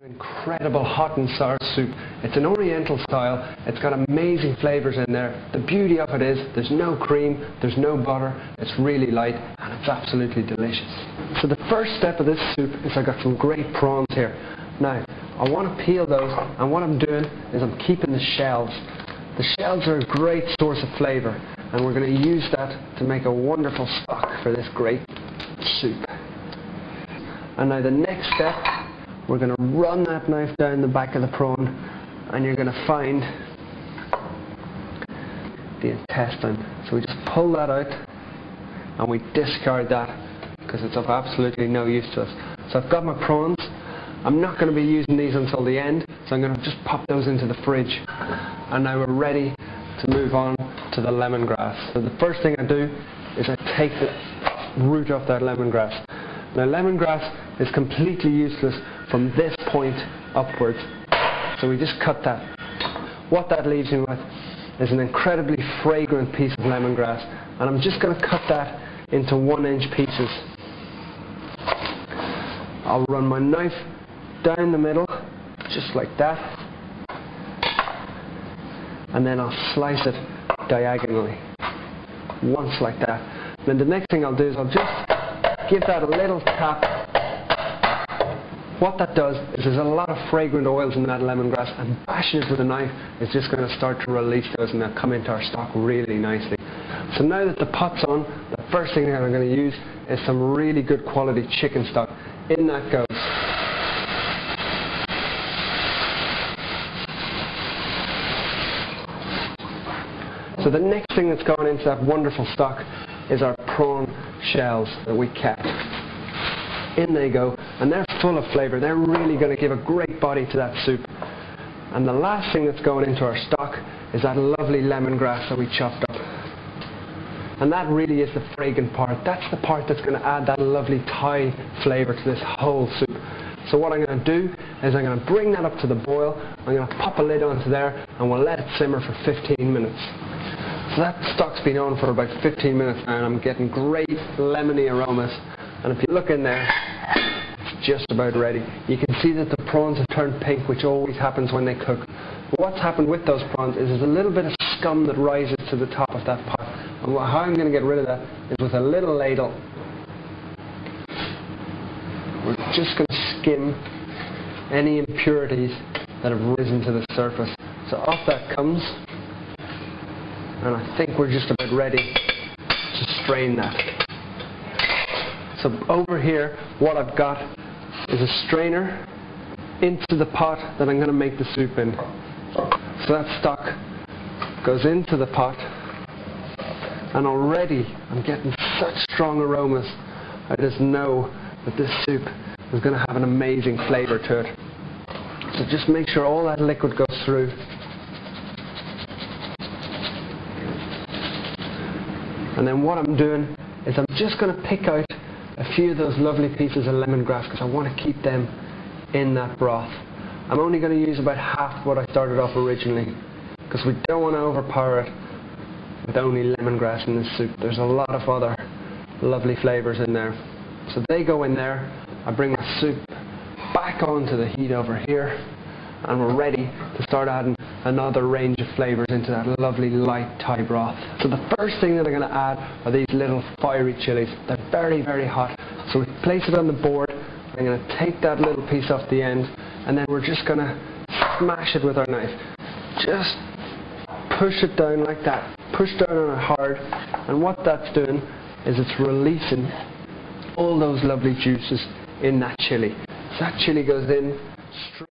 Incredible hot and sour soup. It's an oriental style. It's got amazing flavors in there. The beauty of it is there's no cream, there's no butter. It's really light and it's absolutely delicious. So the first step of this soup is I've got some great prawns here. Now I want to peel those, and what I'm doing is I'm keeping the shells. The shells are a great source of flavor, and we're going to use that to make a wonderful stock for this great soup. And now the next step, we're going to run that knife down the back of the prawn, and you're going to find the intestine. So we just pull that out and we discard that because it's of absolutely no use to us. So I've got my prawns. I'm not going to be using these until the end, so I'm going to just pop those into the fridge. And now we're ready to move on to the lemongrass. So the first thing I do is I take the root off that lemongrass. Now lemongrass is completely useless from this point upwards, so we just cut that. What that leaves me with is an incredibly fragrant piece of lemongrass, and I'm just going to cut that into 1-inch pieces. I'll run my knife down the middle, just like that, and then I'll slice it diagonally, once like that. Then the next thing I'll do is I'll just give that a little tap. What that does is there's a lot of fragrant oils in that lemongrass, and bashing it with a knife is just going to start to release those, and they'll come into our stock really nicely. So now that the pot's on, the first thing that I'm going to use is some really good quality chicken stock. In that goes. So the next thing that's going into that wonderful stock is our prawn shells that we kept. In they go, and they're full of flavour. They're really going to give a great body to that soup. And the last thing that's going into our stock is that lovely lemongrass that we chopped up. And that really is the fragrant part. That's the part that's going to add that lovely Thai flavour to this whole soup. So what I'm going to do is I'm going to bring that up to the boil. I'm going to pop a lid onto there, and we'll let it simmer for 15 minutes. So that stock's been on for about 15 minutes now, and I'm getting great lemony aromas. And if you look in there, it's just about ready. You can see that the prawns have turned pink, which always happens when they cook. But what's happened with those prawns is there's a little bit of scum that rises to the top of that pot. And how I'm going to get rid of that is with a little ladle. We're just going to skim any impurities that have risen to the surface. So off that comes. And I think we're just about ready to strain that. So over here, what I've got is a strainer into the pot that I'm going to make the soup in. So that stock goes into the pot, and already I'm getting such strong aromas. I just know that this soup is going to have an amazing flavour to it. So just make sure all that liquid goes through. And then what I'm doing is I'm just going to pick out a few of those lovely pieces of lemongrass because I want to keep them in that broth. I'm only going to use about half what I started off originally because we don't want to overpower it with only lemongrass in this soup. There's a lot of other lovely flavours in there. So they go in there. I bring my soup back onto the heat over here, and we're ready to start adding another range of flavours into that lovely light Thai broth. So the first thing that I'm going to add are these little fiery chilies. They're very, very hot. So we place it on the board. I'm going to take that little piece off the end, and then we're just going to smash it with our knife. Just push it down like that. Push down on it hard, and what that's doing is it's releasing all those lovely juices in that chili. So that chili goes in straight